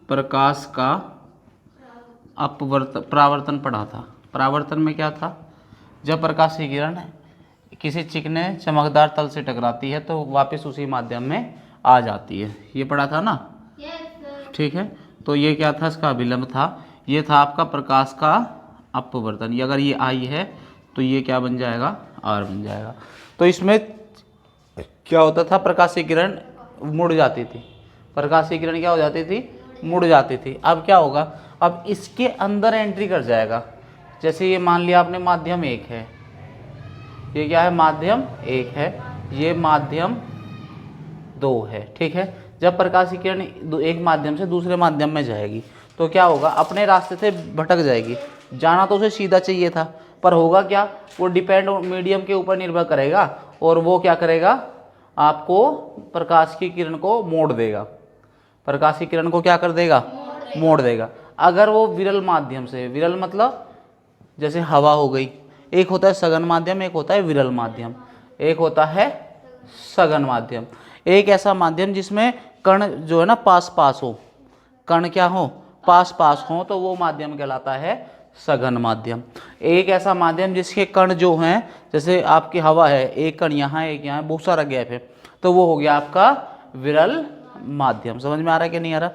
प्रकाश का परावर्तन पढ़ा था। परावर्तन में क्या था, जब प्रकाश की किरण किसी चिकने चमकदार तल से टकराती है तो वापस उसी माध्यम में आ जाती है, ये पढ़ा था ना। ठीक है, तो ये क्या था, इसका अभिलंब था। ये था आपका प्रकाश का अपवर्तन। ये अगर ये आई है तो ये क्या बन जाएगा, आर बन जाएगा। तो इसमें क्या होता था, प्रकाश की किरण मुड़ जाती थी। प्रकाश की किरण क्या हो जाती थी, मुड़ जाती थी। अब क्या होगा, अब इसके अंदर एंट्री कर जाएगा। जैसे ये मान लिया आपने माध्यम 1 है, ये क्या है, माध्यम 1 है, ये माध्यम 2 है। ठीक है, जब प्रकाश की किरण एक माध्यम से दूसरे माध्यम में जाएगी तो क्या होगा, अपने रास्ते से भटक जाएगी। जाना तो उसे सीधा चाहिए था, पर होगा क्या, वो डिपेंड मीडियम के ऊपर निर्भर करेगा और वो क्या करेगा, आपको प्रकाश की किरण को मोड़ देगा। प्रकाश की किरण को क्या कर देगा, मोड़ देगा। अगर वो विरल माध्यम से, विरल मतलब जैसे हवा हो गई, एक होता है सघन माध्यम, एक होता है विरल माध्यम, एक होता है सघन माध्यम। एक ऐसा माध्यम जिसमें कण जो है ना पास पास हो, कण क्या हो, पास पास हो, तो वो माध्यम कहलाता है सघन माध्यम। एक ऐसा माध्यम जिसके कण जो हैं, जैसे आपकी हवा है, एक कण यहाँ है, एक यहाँ है, बहुत सारा गैप है, तो वो हो गया आपका विरल माध्यम। समझ में आ रहा है कि नहीं आ रहा।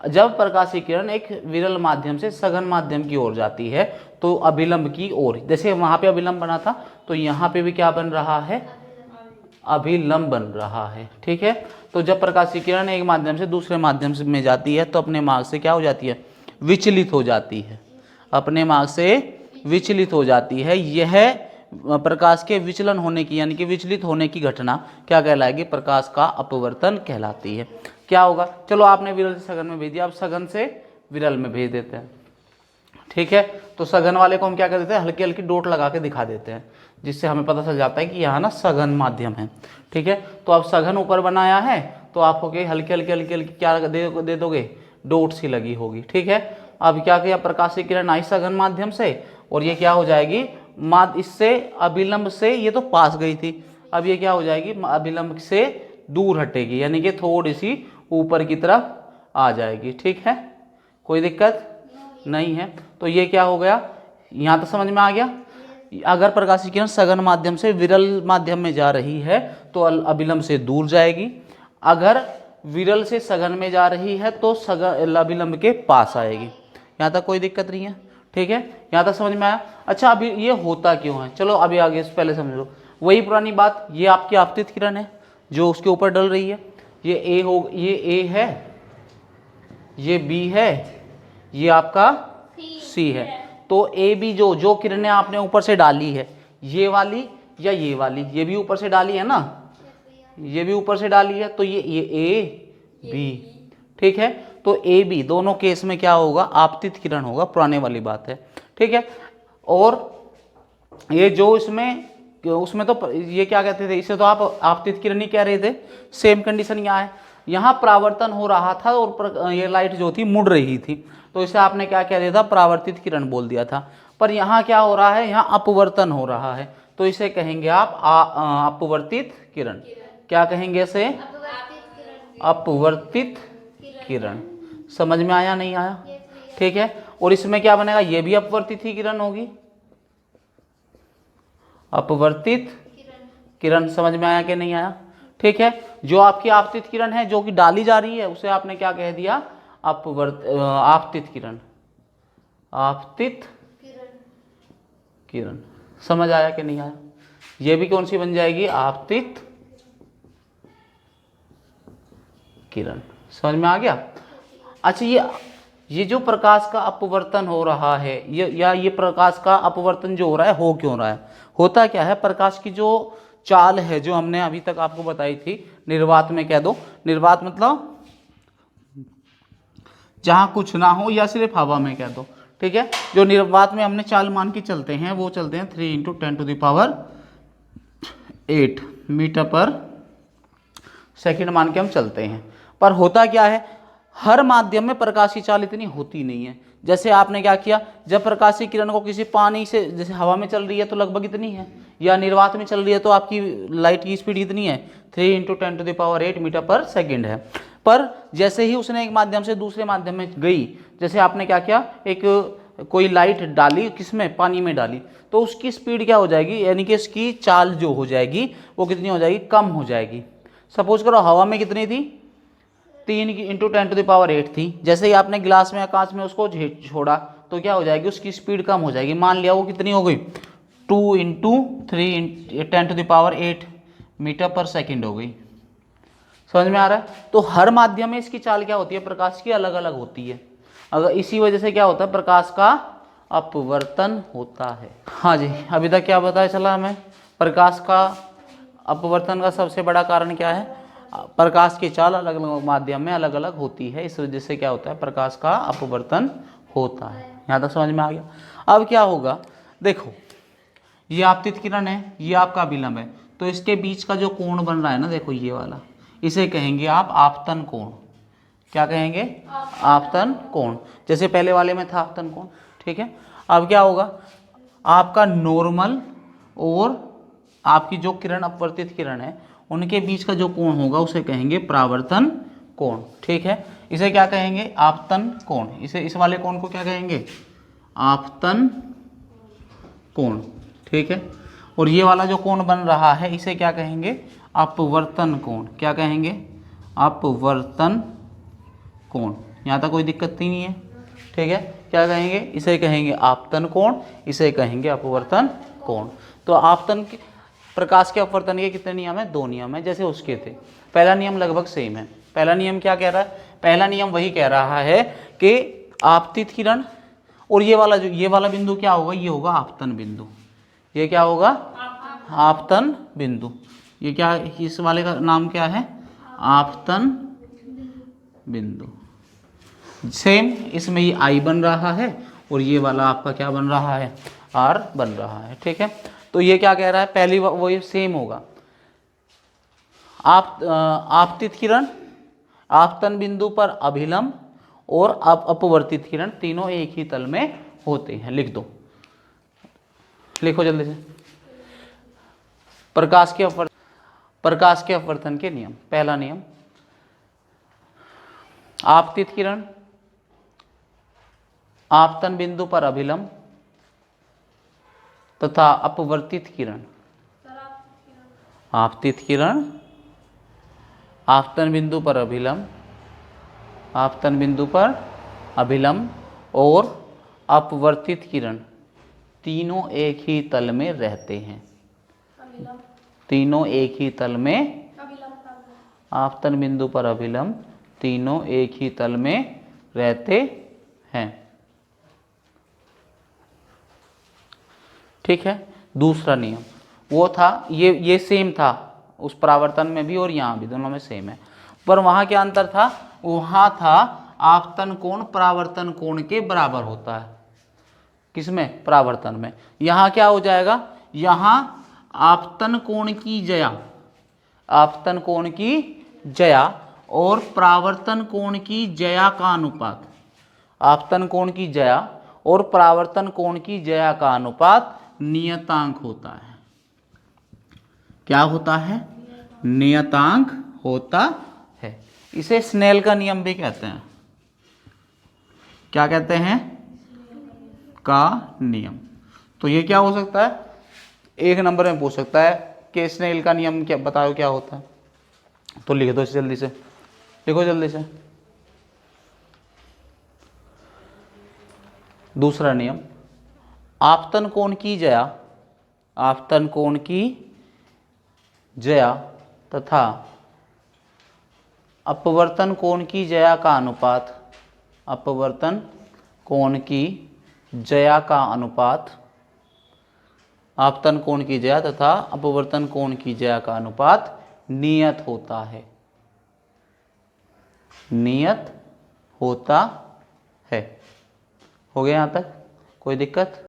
जब प्रकाश की किरण एक विरल माध्यम से सघन माध्यम की ओर जाती है तो अभिलंब की ओर, जैसे वहां पे अभिलंब बना था तो यहाँ पे भी क्या बन रहा है, अभिलंब बन रहा है। ठीक है, तो जब प्रकाश की किरण एक माध्यम से दूसरे माध्यम में जाती है तो अपने मार्ग से क्या हो जाती है, विचलित हो जाती है, अपने मार्ग से विचलित हो जाती है। यह प्रकाश के विचलन होने की, यानी कि विचलित होने की घटना क्या कहलाएगी, प्रकाश का अपवर्तन कहलाती है। क्या होगा, चलो आपने विरल से सघन में भेज दिया, अब सघन से विरल में भेज देते हैं। ठीक है, तो सघन वाले को हम क्या कर देते हैं, हल्की हल्की डोट लगा के दिखा देते हैं, जिससे हमें पता चल जाता है कि यहाँ ना सघन माध्यम है। ठीक है, तो अब सघन ऊपर बनाया है तो आपको हल्की हल्की हल्की हल्की क्या दे दोगे, डोट सी लगी होगी। ठीक है, अब क्या किया, प्रकाश की किरण आई सघन माध्यम से और ये क्या हो जाएगी, इससे अभिलंब से ये तो पास गई थी, अब ये क्या हो जाएगी, अभिलंब से दूर हटेगी, यानी कि थोड़ी सी ऊपर की तरफ आ जाएगी। ठीक है, कोई दिक्कत नहीं है। तो ये क्या हो गया, यहाँ तो समझ में आ गया। अगर प्रकाश की किरण सघन माध्यम से विरल माध्यम में जा रही है तो अभिलंब से दूर जाएगी, अगर विरल से सघन में जा रही है तो अभिलंब के पास आएगी। यहाँ तक कोई दिक्कत नहीं है। ठीक है, यहाँ तक समझ में आया। अच्छा, अभी ये होता क्यों है, चलो अभी आगे पहले समझ लो। वही पुरानी बात, ये आपकी आपतित किरण है जो उसके ऊपर डल रही है, ये ए हो, ये ए है, ये बी है, ये आपका सी है। तो ए बी जो किरणें आपने ऊपर से डाली है, ये वाली या ये वाली, ये भी ऊपर से डाली है ना, ये भी ऊपर से डाली है, तो ये ए बी। ठीक है, तो ए बी दोनों केस में क्या होगा, आपतित किरण होगा, पुराने वाली बात है। ठीक है, और ये जो उसमें तो ये क्या कहते थे, इसे तो आप आपतित किरण ही कह रहे थे। सेम कंडीशन यहाँ है, यहाँ परावर्तन हो रहा था और ये लाइट जो थी मुड़ रही थी, तो इसे आपने क्या कह दिया था, परावर्तित किरण बोल दिया था। पर यहाँ क्या हो रहा है, यहाँ अपवर्तन हो रहा है, तो इसे कहेंगे आप अपवर्तित किरण। क्या कहेंगे इसे, अपवर्तित किरण। समझ में आया नहीं आया। ठीक है, और इसमें क्या बनेगा, ये भी अपवर्तित ही किरण होगी, अपवर्तित किरण। समझ में आया कि नहीं आया। ठीक है, जो आपकी आपतित किरण है जो कि डाली जा रही है उसे आपने क्या कह दिया, आपतित किरण, आपतित किरण। समझ आया कि नहीं आया। ये भी कौन सी बन जाएगी, आपतित किरण। समझ में आ गया। अच्छा, ये जो प्रकाश का अपवर्तन हो रहा है, ये प्रकाश का अपवर्तन जो हो रहा है, हो क्यों रहा है, होता क्या है, प्रकाश की जो चाल है जो हमने अभी तक आपको बताई थी, निर्वात में कह दो, निर्वात मतलब जहां कुछ ना हो, या सिर्फ हवा में कह दो। ठीक है, जो निर्वात में हमने चाल मान के चलते हैं वो चलते हैं 3 × 10⁸ मीटर पर सेकंड मान के हम चलते हैं। पर होता क्या है, हर माध्यम में प्रकाश की चाल इतनी होती नहीं है। जैसे आपने क्या किया, जब प्रकाश की किरण को किसी पानी से, जैसे हवा में चल रही है तो लगभग इतनी है, या निर्वात में चल रही है तो आपकी लाइट की स्पीड इतनी है, 3 × 10⁸ मीटर पर सेकंड है। पर जैसे ही उसने एक माध्यम से दूसरे माध्यम में गई, जैसे आपने क्या किया, एक कोई लाइट डाली, किसमें, पानी में डाली, तो उसकी स्पीड क्या हो जाएगी, यानी कि इसकी चाल जो हो जाएगी वो कितनी हो जाएगी, कम हो जाएगी। सपोज करो हवा में कितनी थी, 3 × 10⁸ थी। जैसे ही आपने गिलास में या कांच में उसको छोड़ा तो क्या हो जाएगी, उसकी स्पीड कम हो जाएगी। मान लिया वो कितनी हो गई, 2 × 3 × 10⁸ मीटर पर सेकंड हो गई। समझ में आ रहा है? तो हर माध्यम में इसकी चाल क्या होती है, प्रकाश की अलग अलग होती है। अगर इसी वजह से क्या होता है, प्रकाश का अपवर्तन होता है। हाँ जी, अभी तक क्या पता चला हमें, प्रकाश का अपवर्तन का सबसे बड़ा कारण क्या है, प्रकाश की चाल अलग अलग माध्यम में अलग अलग होती है, इस वजह से क्या होता है, प्रकाश का अपवर्तन होता है। यहाँ तक समझ में आ गया। अब क्या होगा, देखो ये आपतित किरण है, ये आपका विलंब है, तो इसके बीच का जो कोण बन रहा है ना, देखो ये वाला, इसे कहेंगे आप आपतन कोण। क्या कहेंगे, आपतन कोण। जैसे पहले वाले में था आपतन कोण, ठीक है। अब क्या होगा, आपका नॉर्मल और आपकी जो किरण, अपवर्तित किरण है, उनके बीच का जो कोण होगा उसे कहेंगे परावर्तन कोण, ठीक है। इसे क्या कहेंगे, आपतन कोण। इसे, इस वाले कोण को क्या कहेंगे, आपतन कोण, ठीक है। और ये वाला जो कोण बन रहा है इसे क्या कहेंगे, अपवर्तन कोण। क्या कहेंगे, अपवर्तन कोण। यहाँ तक कोई दिक्कत ही नहीं है, ठीक है। क्या कहेंगे, इसे कहेंगे आपतन कोण, इसे कहेंगे अपवर्तन कोण। तो आपतन के, प्रकाश के अपवर्तन के कितने नियम है, 2 नियम है, जैसे उसके थे। पहला नियम लगभग सेम है। पहला नियम क्या कह रहा है, पहला नियम वही कह रहा है कि आपतित किरण, और ये वाला जो, ये वाला बिंदु क्या होगा, ये होगा आपतन बिंदु। ये क्या होगा, आपतन बिंदु। ये क्या, इस वाले का नाम क्या है, आपतन बिंदु। सेम इसमें ये आई बन रहा है और ये वाला आपका क्या बन रहा है, आर बन रहा है, ठीक है। तो ये क्या कह रहा है, पहली वो ये सेम होगा, आपतित किरण, आपतन बिंदु पर अभिलंब और अपवर्तित किरण, तीनों एक ही तल में होते हैं। लिख दो, लिखो जल्दी से। प्रकाश के अपवर्तन के नियम। पहला नियम, आपतित किरण आपतन बिंदु पर अभिलंब तथा अपवर्तित किरण, आपतित किरण आपतन बिंदु पर अभिलंब, आपतन बिंदु पर अभिलंब और अपवर्तित किरण, तीनों एक ही तल में रहते हैं। तीनों एक ही तल में, आपतन बिंदु पर अभिलंब, तीनों एक ही तल में रहते हैं, ठीक है। दूसरा नियम वो था, ये सेम था उस परावर्तन में भी और यहाँ भी, दोनों में सेम है, पर वहाँ क्या अंतर था, वहाँ था आपतन कोण परावर्तन कोण के बराबर होता है। किसमें, परावर्तन में। यहाँ क्या हो जाएगा, यहाँ आपतन कोण की ज्या, आपतन कोण की ज्या और परावर्तन कोण की ज्या का अनुपात, आपतन कोण की ज्या और परावर्तन कोण की ज्या का अनुपात नियतांक होता है। क्या होता है, नियतांक होता है। इसे स्नेल का नियम भी कहते हैं। क्या कहते हैं, का नियम। तो ये क्या हो सकता है, 1 नंबर में पूछ सकता है कि स्नेल का नियम क्या, बताओ क्या होता है। तो लिख दो जल्दी से, लिखो जल्दी से। दूसरा नियम, आपतन कोण की ज्या, आपतन कोण की ज्या तथा अपवर्तन कोण की ज्या का अनुपात, अपवर्तन कोण की ज्या का अनुपात, आपतन कोण की ज्या तथा अपवर्तन कोण की ज्या का अनुपात नियत होता है, नियत होता है। हो गया यहाँ तक, कोई दिक्कत?